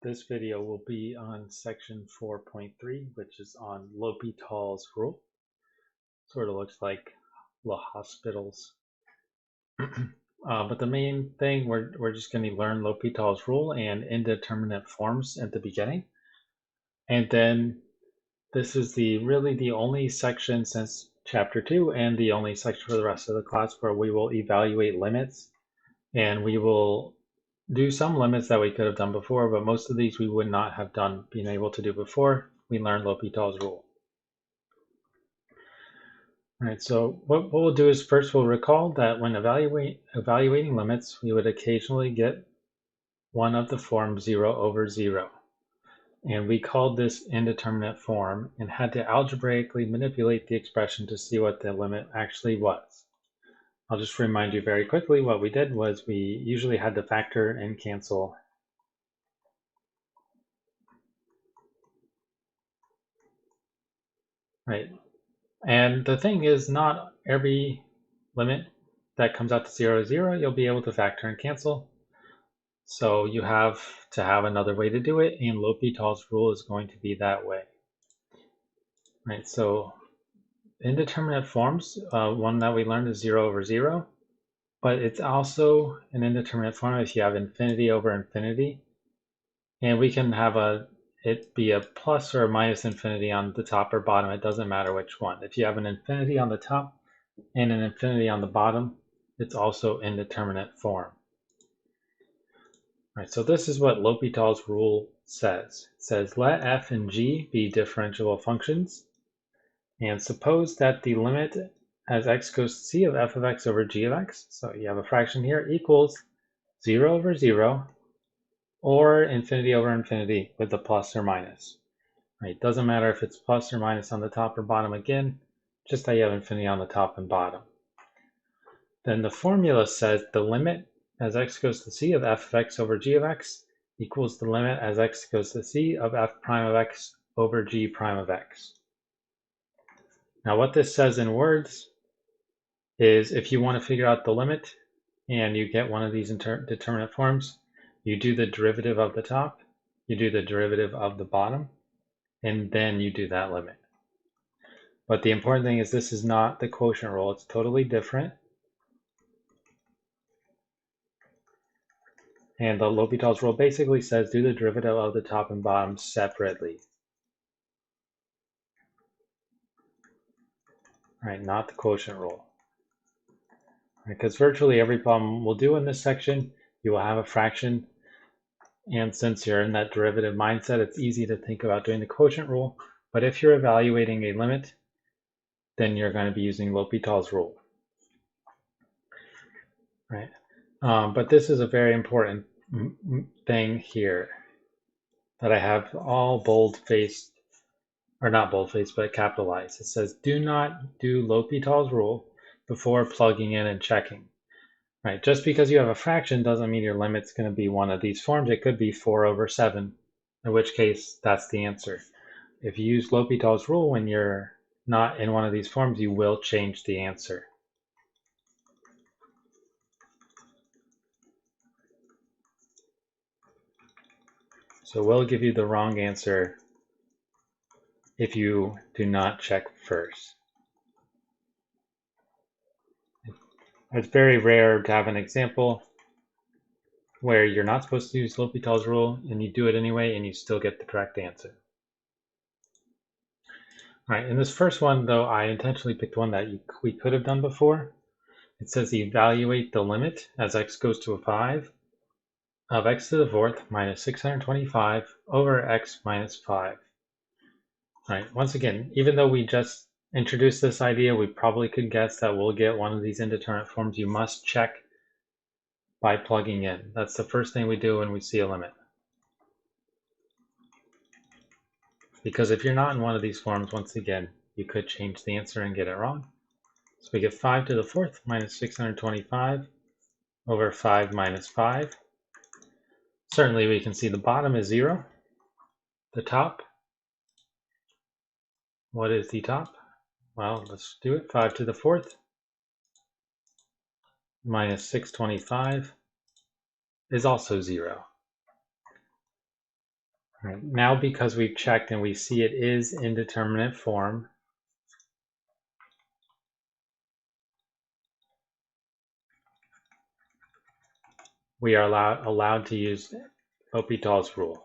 This video will be on section 4.3, which is on L'Hopital's rule. Sort of looks like L'Hospital's. But the main thing, we're just going to learn L'Hopital's rule and indeterminate forms at the beginning. And then this is really the only section since chapter 2 and the only section for the rest of the class where we will evaluate limits, and we will do some limits that we could have done before, but most of these we would not have been able to do before we learned L'Hopital's rule. All right, so what we'll do is first we'll recall that when evaluating limits, we would occasionally get one of the form 0 over 0. And we called this indeterminate form and had to algebraically manipulate the expression to see what the limit actually was. I'll just remind you very quickly what we did was we usually had to factor and cancel. Right. And the thing is, not every limit that comes out to 0, 0, you'll be able to factor and cancel. So you have to have another way to do it, and L'Hopital's rule is going to be that way. Right, so indeterminate forms, one that we learned is 0 over 0, but it's also an indeterminate form if you have infinity over infinity. And we can have it be a plus or a minus infinity on the top or bottom. It doesn't matter which one. If you have an infinity on the top and an infinity on the bottom, it's also indeterminate form. All right, so this is what L'Hopital's rule says. It says let f and g be differentiable functions, and suppose that the limit as x goes to c of f of x over g of x, so you have a fraction here, equals 0 over 0, or infinity over infinity with the plus or minus. Right, doesn't matter if it's plus or minus on the top or bottom again, just that you have infinity on the top and bottom. Then the formula says the limit as x goes to c of f of x over g of x equals the limit as x goes to c of f prime of x over g prime of x. Now what this says in words is if you want to figure out the limit and you get one of these determinate forms, you do the derivative of the top, you do the derivative of the bottom, and then you do that limit. But the important thing is this is not the quotient rule. It's totally different. And the L'Hopital's rule basically says do the derivative of the top and bottom separately. Right, not the quotient rule. Because virtually every problem we'll do in this section, you will have a fraction. And since you're in that derivative mindset, it's easy to think about doing the quotient rule. But if you're evaluating a limit, then you're going to be using L'Hopital's rule. Right. But this is a very important thing here that I have all bold-faced, or not bold-faced, but capitalized. It says, do not do L'Hopital's rule before plugging in and checking. Right, just because you have a fraction doesn't mean your limit's going to be one of these forms. It could be 4 over 7, in which case that's the answer. If you use L'Hopital's rule when you're not in one of these forms, you will change the answer. So we'll give you the wrong answer if you do not check first. It's very rare to have an example where you're not supposed to use L'Hopital's rule and you do it anyway and you still get the correct answer. All right, in this first one, though, I intentionally picked one that we could have done before. It says evaluate the limit as x goes to a 5 of x to the fourth minus 625 over x minus 5. All right, once again, even though we just introduced this idea, we probably could guess that we'll get one of these indeterminate forms. You must check by plugging in. That's the first thing we do when we see a limit. Because if you're not in one of these forms, once again, you could change the answer and get it wrong. So we get 5 to the fourth minus 625 over 5 minus 5. Certainly we can see the bottom is 0. The top, what is the top? Well, let's do it. 5 to the fourth minus 625 is also 0. All right, now because we've checked and we see it is indeterminate form, we are allowed to use L'Hopital's rule.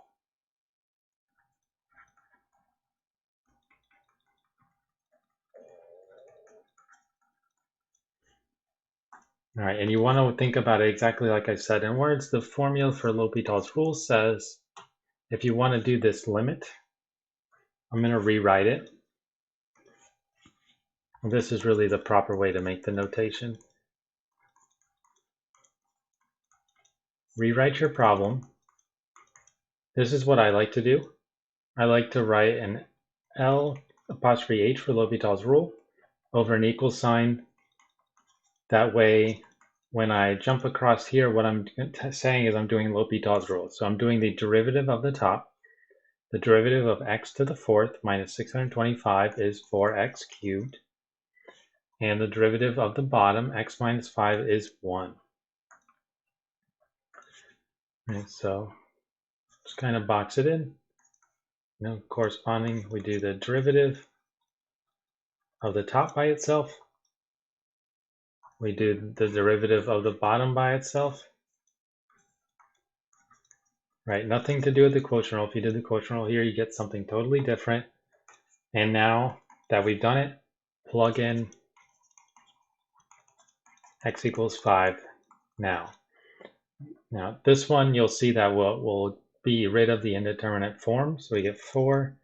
All right, and you want to think about it exactly like I said in words. The formula for L'Hopital's rule says if you want to do this limit, I'm going to rewrite it. This is really the proper way to make the notation. Rewrite your problem. This is what I like to do. I like to write an L apostrophe H for L'Hopital's rule over an equal sign. That way, when I jump across here, what I'm saying is I'm doing L'Hopital's rule. So I'm doing the derivative of the top. The derivative of x to the fourth minus 625 is 4x cubed. And the derivative of the bottom, x minus 5, is 1. And so just kind of box it in. Corresponding, we do the derivative of the top by itself. We do the derivative of the bottom by itself. Right, nothing to do with the quotient rule. If you did the quotient rule here, you get something totally different. And now that we've done it, plug in x equals 5 now. Now this one, you'll see that we'll be rid of the indeterminate form. So we get 4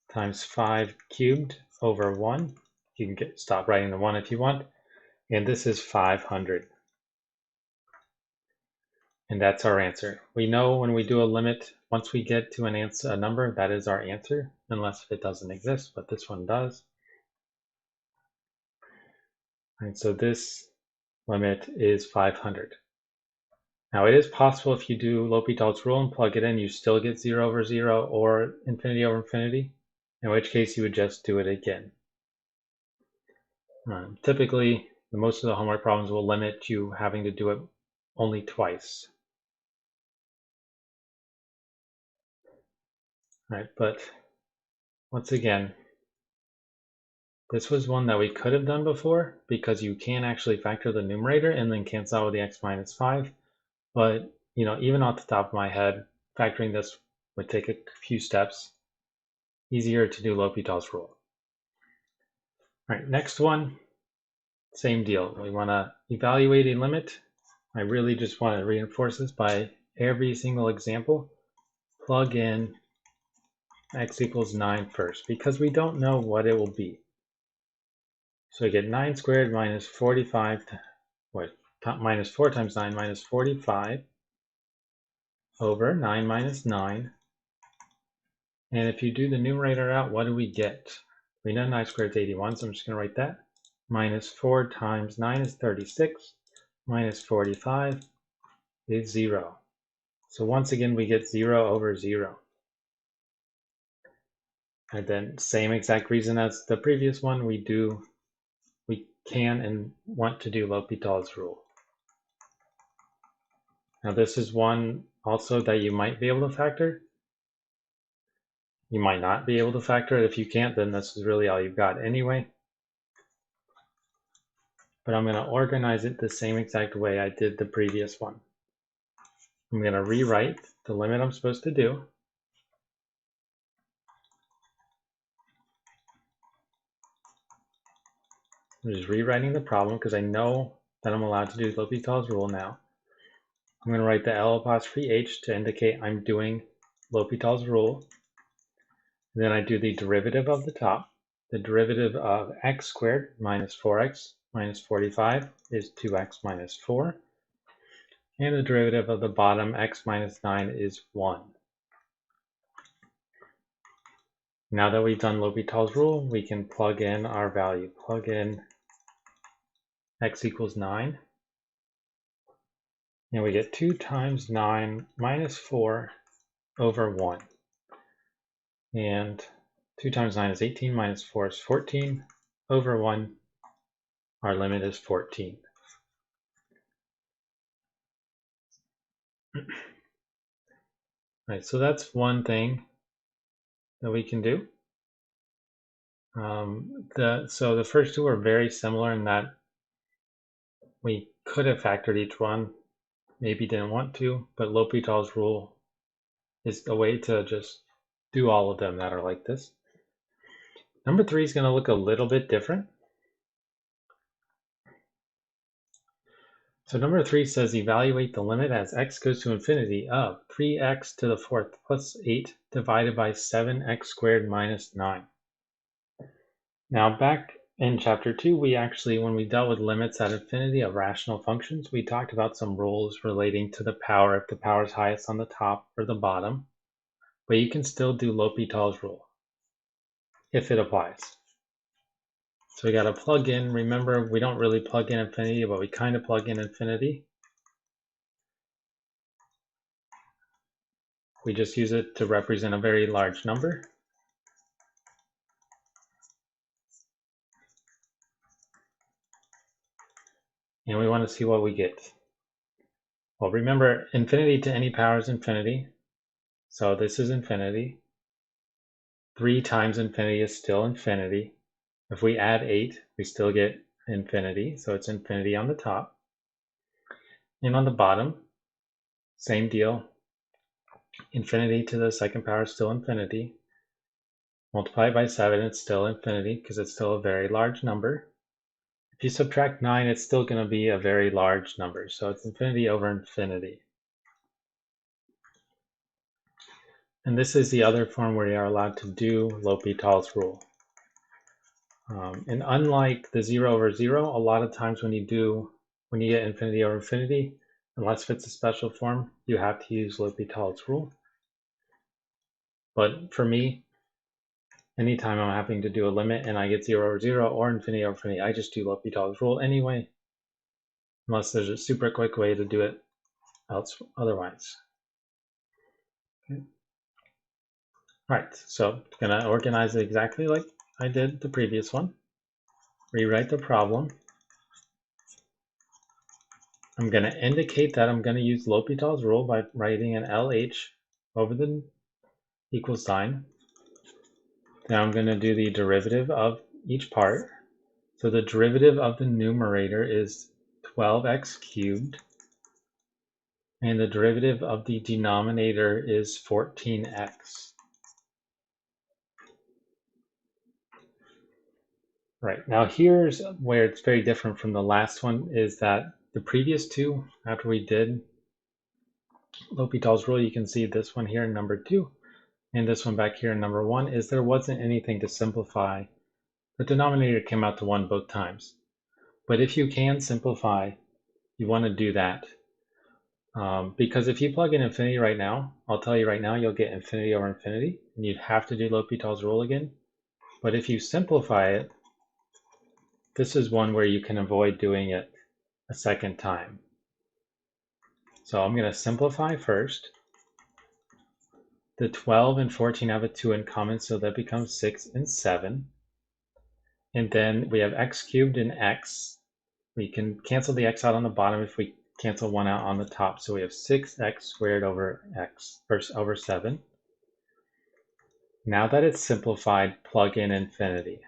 times 5 cubed over 1. You can stop writing the 1 if you want. And this is 500. And that's our answer. We know when we do a limit, once we get to an answer, a number, that is our answer, unless it doesn't exist, but this one does. And so this limit is 500. Now it is possible if you do L'Hopital's rule and plug it in, you still get 0 over 0 or infinity over infinity, in which case you would just do it again. Typically, most of the homework problems will limit you having to do it only twice. Right, but once again, this was one that we could have done before because you can actually factor the numerator and then cancel out with the x minus 5. But, even off the top of my head, factoring this would take a few steps. Easier to do L'Hopital's rule. All right, next one, same deal. We want to evaluate a limit. I really just want to reinforce this by every single example. Plug in x equals 9 first because we don't know what it will be. So we get 9 squared minus 45, minus 4 times 9 minus 45 over 9 minus 9. And if you do the numerator out, what do we get? We know 9 squared is 81, so I'm just going to write that. Minus 4 times 9 is 36, minus 45 is 0. So once again, we get 0 over 0. And then same exact reason as the previous one, we can and want to do L'Hopital's rule. Now this is one also that you might be able to factor. You might not be able to factor it. If you can't, then this is really all you've got anyway. But I'm going to organize it the same exact way I did the previous one. I'm going to rewrite the limit I'm supposed to do. I'm just rewriting the problem because I know that I'm allowed to do L'Hopital's rule now. I'm going to write the L apostrophe H to indicate I'm doing L'Hopital's rule. And then I do the derivative of the top. The derivative of x squared minus 4x minus 45 is 2x minus 4. And the derivative of the bottom, x minus 9, is 1. Now that we've done L'Hopital's rule, we can plug in our value. Plug in x equals 9. And we get 2 times 9 minus 4 over 1. And 2 times 9 is 18, minus 4 is 14. Over 1, our limit is 14. Right, so that's one thing that we can do. So the first two are very similar in that we could have factored each one, maybe didn't want to, but L'Hopital's rule is a way to just do all of them that are like this. Number 3 is going to look a little bit different. So number 3 says evaluate the limit as x goes to infinity of 3x to the fourth plus 8 divided by 7x squared minus 9. Now back in chapter 2, when we dealt with limits at infinity of rational functions, we talked about some rules relating to the power, if the power is highest on the top or the bottom. But you can still do L'Hopital's rule if it applies. So we got to plug in. Remember, we don't really plug in infinity, but we kind of plug in infinity. We just use it to represent a very large number. And we want to see what we get. Well, remember, infinity to any power is infinity. So this is infinity. 3 times infinity is still infinity. If we add 8, we still get infinity. So it's infinity on the top. And on the bottom, same deal. Infinity to the second power is still infinity. Multiply it by 7, it's still infinity because it's still a very large number. If you subtract 9, it's still going to be a very large number. So it's infinity over infinity. And this is the other form where you are allowed to do L'Hopital's rule. And unlike the 0 over 0, a lot of times when you get infinity over infinity, unless it's a special form, you have to use L'Hopital's rule. But for me, anytime I'm having to do a limit and I get 0 over 0 or infinity over infinity, I just do L'Hopital's rule anyway, unless there's a super quick way to do it otherwise. Okay. All right, so I'm going to organize it exactly like I did the previous one. Rewrite the problem. I'm going to indicate that I'm going to use L'Hopital's rule by writing an LH over the equal sign. Now I'm going to do the derivative of each part. So the derivative of the numerator is 12x cubed. And the derivative of the denominator is 14x. Right, now here's where it's very different from the last one, is that the previous two, after we did L'Hopital's rule, you can see this one here in number 2, and this one back here in number 1, is there wasn't anything to simplify. The denominator came out to 1 both times. But if you can simplify, you want to do that. Because if you plug in infinity right now, I'll tell you right now, you'll get infinity over infinity, and you'd have to do L'Hopital's rule again. But if you simplify it, this is one where you can avoid doing it a second time. So I'm going to simplify first. The 12 and 14 have a 2 in common, so that becomes 6 and 7. And then we have x cubed and x. We can cancel the x out on the bottom if we cancel 1 out on the top. So we have 6x squared over x, over 7. Now that it's simplified, plug in infinity.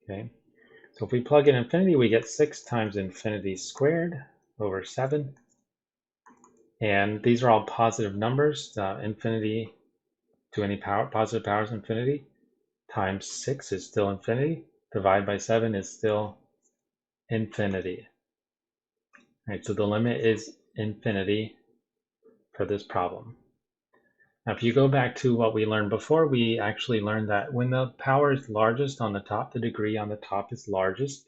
Okay, so if we plug in infinity, we get 6 times infinity squared over 7. And these are all positive numbers. Infinity to any power, positive power is infinity, times 6 is still infinity, divided by 7 is still infinity. All right, so the limit is infinity for this problem. Now, if you go back to what we learned before, we actually learned that when the power is largest on the top, the degree on the top is largest.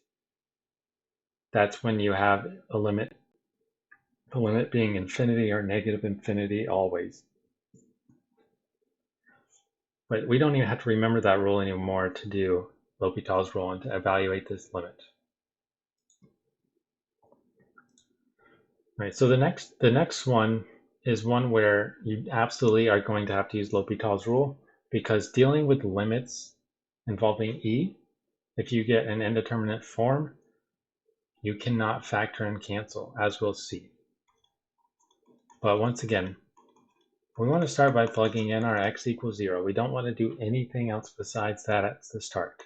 That's when you have a limit, the limit being infinity or negative infinity always. But we don't even have to remember that rule anymore to do L'Hopital's rule and to evaluate this limit. Right, so the next one is one where you absolutely are going to have to use L'Hopital's rule, because dealing with limits involving e. If you get an indeterminate form, you cannot factor and cancel, as we'll see. But once again, we want to start by plugging in our x equals 0. We don't want to do anything else besides that at the start.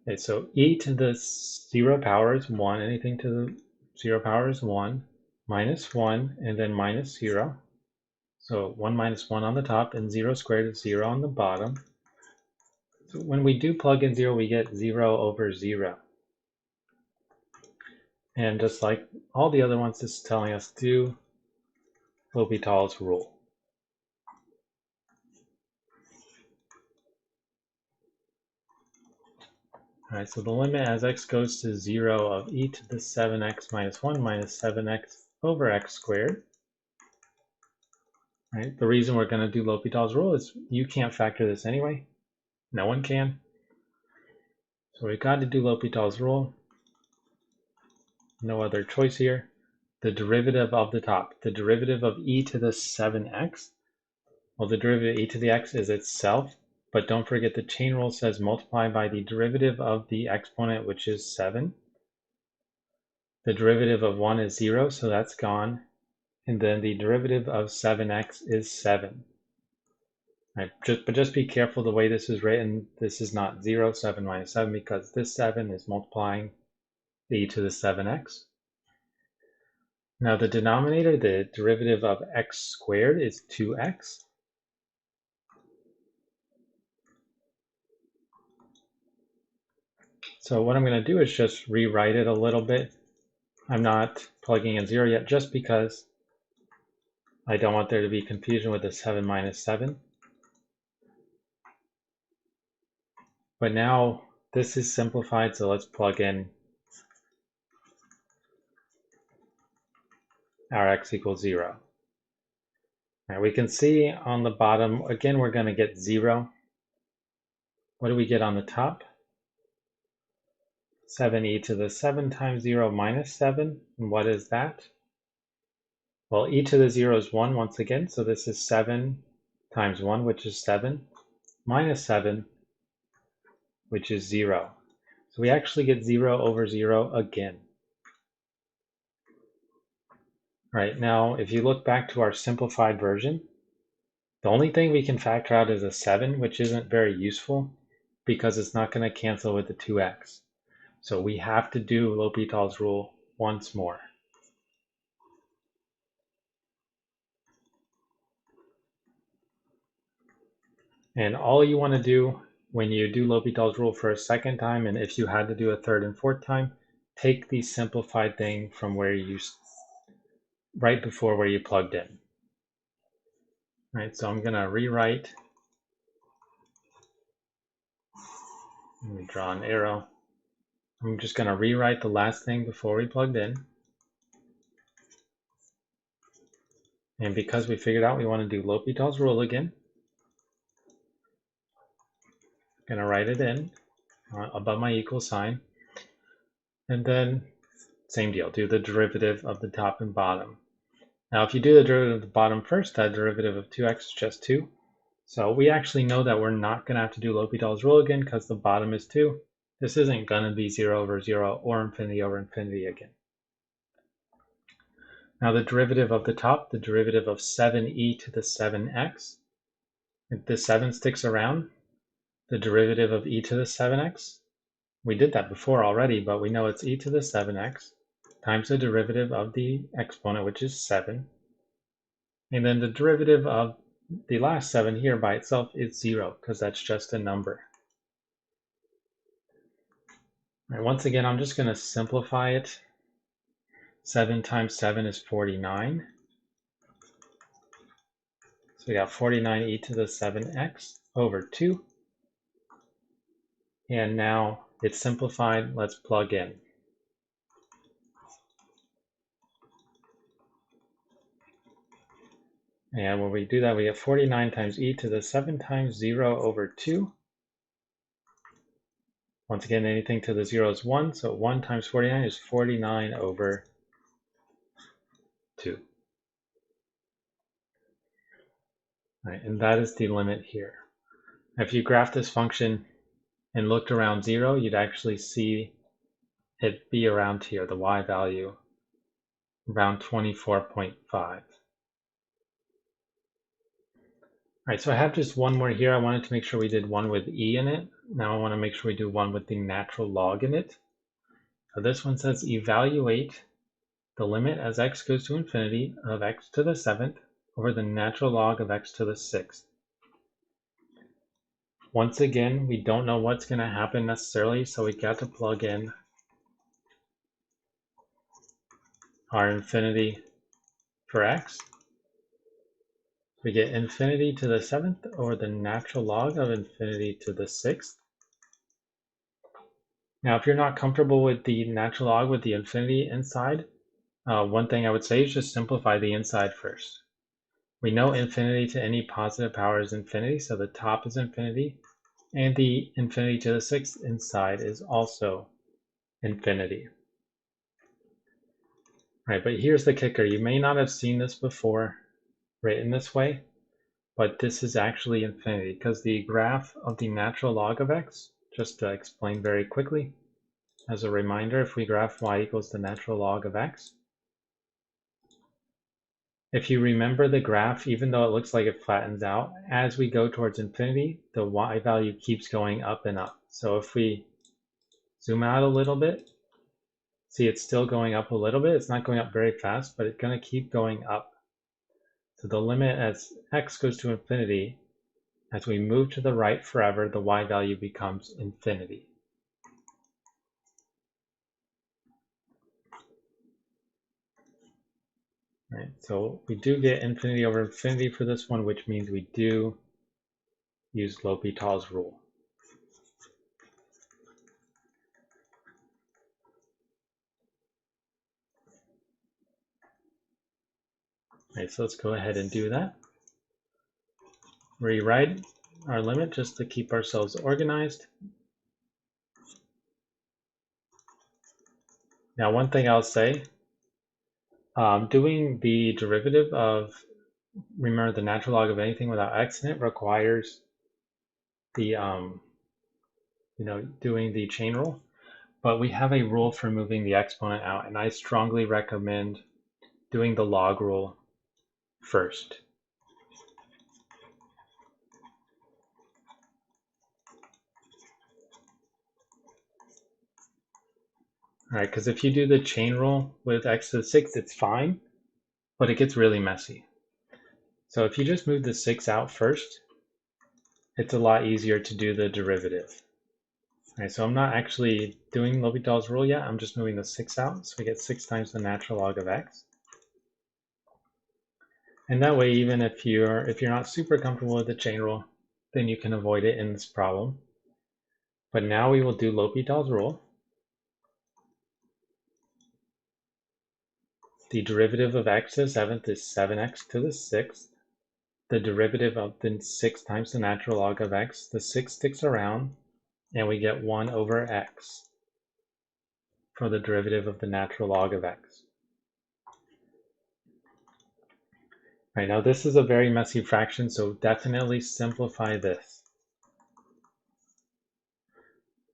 Okay, so e to the 0 power is 1. Anything to the 0 power is 1. Minus 1, and then minus 0. So 1 minus 1 on the top, and 0 squared is 0 on the bottom. So when we do plug in 0, we get 0 over 0. And just like all the other ones, this is telling us do L'Hopital's rule. All right, so the limit as x goes to 0 of e to the 7x minus 1 minus 7x over x squared. Right? The reason we're going to do L'Hopital's rule is you can't factor this anyway. No one can. So we've got to do L'Hopital's rule. No other choice here. The derivative of the top, the derivative of e to the 7x. Well, the derivative of e to the x is itself, but don't forget the chain rule says multiply by the derivative of the exponent, which is 7. The derivative of 1 is 0, so that's gone. And then the derivative of 7x is 7. Right, but just be careful the way this is written. This is not 0, 7 minus 7, because this 7 is multiplying e to the 7x. Now the denominator, the derivative of x squared is 2x. So what I'm going to do is just rewrite it a little bit. I'm not plugging in 0 yet, just because I don't want there to be confusion with the 7 minus 7. But now this is simplified, so let's plug in our x equals 0. Now we can see on the bottom, again, we're going to get 0. What do we get on the top? 7e to the 7 times 0 minus 7. And what is that? Well, e to the 0 is 1 once again, so this is 7 times 1, which is 7, minus 7, which is 0. So we actually get 0 over 0 again. Right, now if you look back to our simplified version, the only thing we can factor out is a 7, which isn't very useful because it's not going to cancel with the 2x. So we have to do L'Hopital's rule once more. And all you want to do when you do L'Hopital's rule for a second time, and if you had to do a third and fourth time, take the simplified thing from where you right before where you plugged in. Right, so I'm going to rewrite. Let me draw an arrow. I'm just going to rewrite the last thing before we plugged in. And because we figured out we want to do L'Hopital's rule again, I'm going to write it in above my equal sign. And then same deal, do the derivative of the top and bottom. Now if you do the derivative of the bottom first, that derivative of 2x is just 2. So we actually know that we're not going to have to do L'Hopital's rule again because the bottom is 2. This isn't going to be 0 over 0 or infinity over infinity again. Now the derivative of the top, the derivative of 7e to the 7x. If the 7 sticks around, the derivative of e to the 7x. We did that before already, but we know it's e to the 7x times the derivative of the exponent, which is 7. And then the derivative of the last 7 here by itself is 0, because that's just a number. All right, once again, I'm just going to simplify it. 7 times 7 is 49. So we got 49e to the 7x over 2. And now it's simplified. Let's plug in. And when we do that, we get 49 times e to the 7 times 0 over 2. Once again, anything to the 0 is 1, so 1 times 49 is 49 over 2. Right, and that is the limit here. If you graph this function and looked around 0, you'd actually see it be around here, the y value, around 24.5. Alright, so I have just one more here. I wanted to make sure we did one with e in it. Now I want to make sure we do one with the natural log in it. So this one says evaluate the limit as x goes to infinity of x to the 7th over the natural log of x to the 6th. Once again, we don't know what's going to happen necessarily, so we got to plug in our infinity for x. We get infinity to the 7th over the natural log of infinity to the 6th. Now, if you're not comfortable with the natural log with the infinity inside, one thing I would say is just simplify the inside first. We know infinity to any positive power is infinity, so the top is infinity, and the infinity to the 6th inside is also infinity. Right, but here's the kicker. You may not have seen this before written this way, but this is actually infinity because the graph of the natural log of x, just to explain very quickly, as a reminder, if we graph y equals the natural log of x, if you remember the graph, even though it looks like it flattens out, as we go towards infinity, the y value keeps going up and up. So if we zoom out a little bit, see it's still going up a little bit. It's not going up very fast, but it's going to keep going up. So the limit as x goes to infinity, as we move to the right forever, the y value becomes infinity. Right, so we do get infinity over infinity for this one, which means we do use L'Hopital's rule. Right, so let's go ahead and do that. Rewrite our limit just to keep ourselves organized. Now, one thing I'll say, doing the derivative of, remember, the natural log of anything without x in it requires the, doing the chain rule. But we have a rule for moving the exponent out, and I strongly recommend doing the log rule first. All right, because if you do the chain rule with x to the 6th, it's fine, but it gets really messy. So if you just move the 6 out first, it's a lot easier to do the derivative. All right, so I'm not actually doing L'Hopital's rule yet. I'm just moving the 6 out, so we get 6 times the natural log of x. And that way, even if you're not super comfortable with the chain rule, then you can avoid it in this problem. But now we will do L'Hopital's rule. The derivative of x to the 7th is 7x to the 6th. The derivative of the 6 times the natural log of x, the 6 sticks around, and we get 1 over x for the derivative of the natural log of x. Right, now this is a very messy fraction, so definitely simplify this.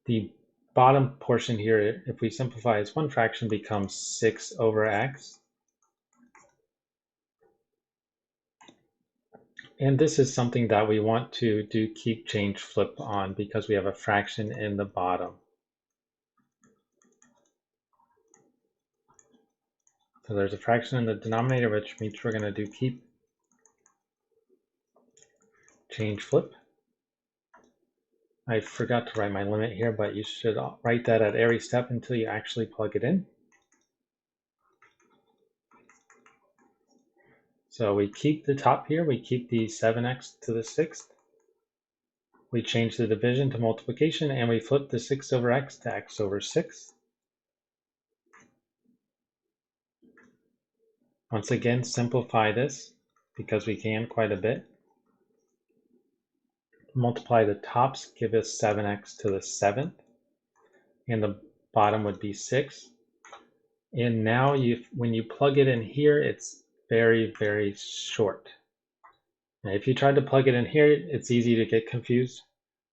The bottom portion here, if we simplify as one fraction, becomes 6 over x. And this is something that we want to do keep change flip on because we have a fraction in the bottom. So there's a fraction in the denominator, which means we're going to do keep change flip. I forgot to write my limit here, but you should write that at every step until you actually plug it in. So we keep the top here, we keep the 7x to the 6th. We change the division to multiplication, and we flip the 6 over x to x over 6. Once again, simplify this because we can quite a bit. Multiply the tops, give us 7x to the 7th, and the bottom would be 6. And now when you plug it in here, it's very, very short. Now, if you try to plug it in here, it's easy to get confused.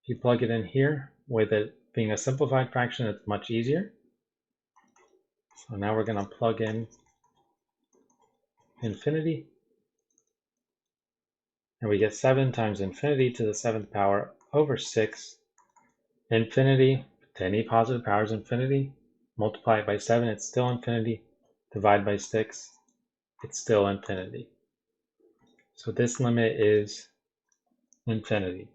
If you plug it in here, with it being a simplified fraction, it's much easier. So now we're going to plug in infinity. And we get 7 times infinity to the 7th power over 6. Infinity to any positive power is infinity. Multiply it by 7, it's still infinity. Divide by 6, it's still infinity. So this limit is infinity.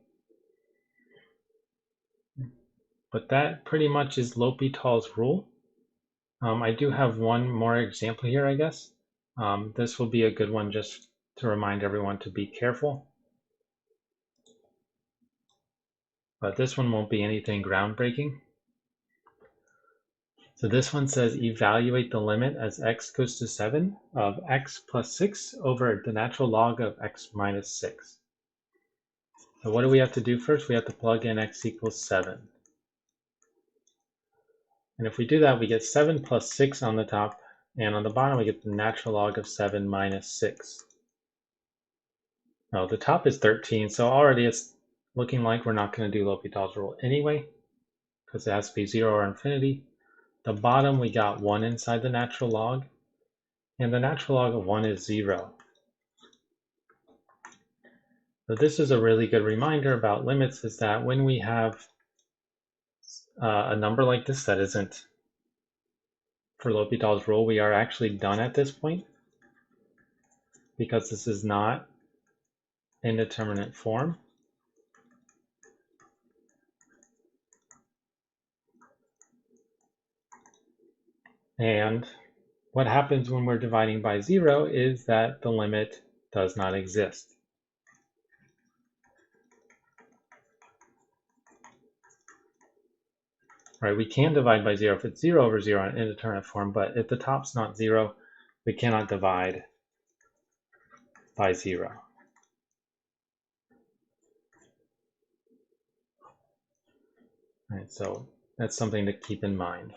But that pretty much is L'Hopital's rule. I do have one more example here, I guess. This will be a good one just to remind everyone to be careful. But this one won't be anything groundbreaking. So this one says evaluate the limit as x goes to 7 of x plus 6 over the natural log of x minus 6. So what do we have to do first? We have to plug in x equals 7. And if we do that, we get 7 plus 6 on the top, and on the bottom we get the natural log of 7 minus 6. Now the top is 13, so already it's looking like we're not going to do L'Hopital's rule anyway, because it has to be 0 or infinity. The bottom we got 1 inside the natural log, and the natural log of 1 is 0. So this is a really good reminder about limits, is that when we have a number like this that isn't for L'Hopital's rule, we are actually done at this point, because this is not indeterminate form. And what happens when we're dividing by 0 is that the limit does not exist. Right, we can divide by 0 if it's 0 over 0 in indeterminate form, but if the top's not 0, we cannot divide by 0. Right, so that's something to keep in mind.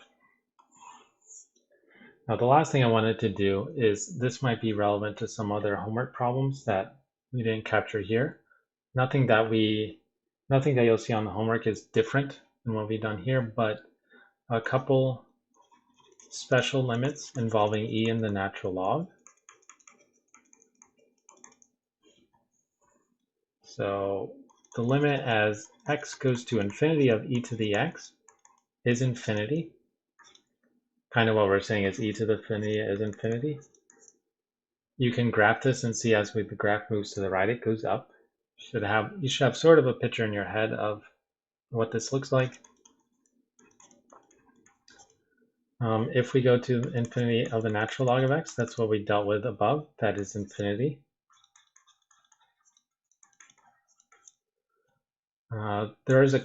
Now the last thing I wanted to do is, this might be relevant to some other homework problems that we didn't capture here. Nothing that you'll see on the homework is different than what we've done here, but a couple special limits involving e in the natural log. So the limit as x goes to infinity of e to the x is infinity. Kind of what we're saying is e to the infinity is infinity. You can graph this and see as the graph moves to the right, it goes up. You should have sort of a picture in your head of what this looks like. If we go to infinity of the natural log of x, that's what we dealt with above, that is infinity. There is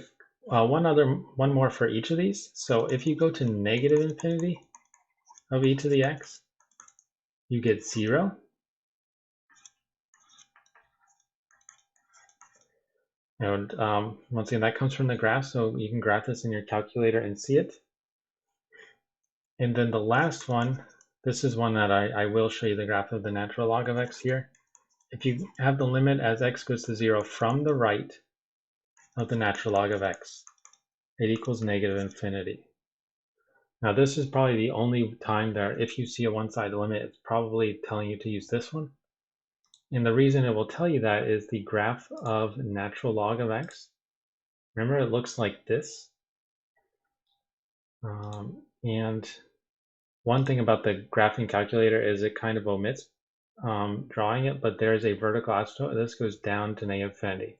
one more for each of these. So if you go to negative infinity of e to the x, you get 0. And once again, that comes from the graph, so you can graph this in your calculator and see it. And then the last one, this is one that I will show you the graph of the natural log of x here. If you have the limit as x goes to 0 from the right of the natural log of x, it equals negative infinity. Now this is probably the only time that if you see a one-sided limit, it's probably telling you to use this one. And the reason it will tell you that is the graph of natural log of x. Remember, it looks like this. And one thing about the graphing calculator is it kind of omits drawing it, but there's a vertical asymptote. This goes down to negative infinity.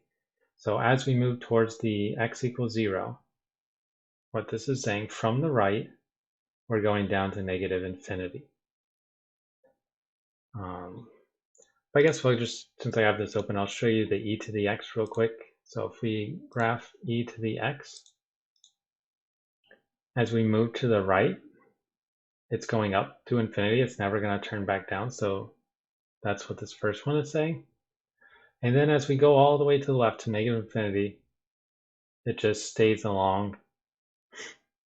So as we move towards the x equals 0, what this is saying, from the right, we're going down to negative infinity. I guess we'll just, since I have this open, I'll show you the e to the x real quick. So if we graph e to the x, as we move to the right, it's going up to infinity. It's never going to turn back down. So that's what this first one is saying. And then as we go all the way to the left to negative infinity, it just stays along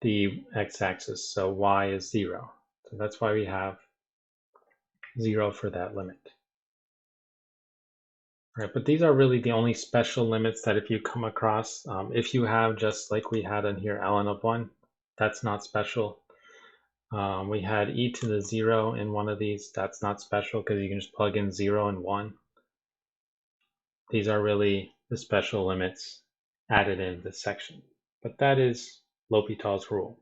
the x-axis. So y is 0. So that's why we have 0 for that limit. Right, but these are really the only special limits that if you come across, if you have just like we had in here, ln of 1, that's not special. We had e to the 0 in one of these, that's not special because you can just plug in 0 and 1. These are really the special limits added in this section. But that is L'Hopital's rule.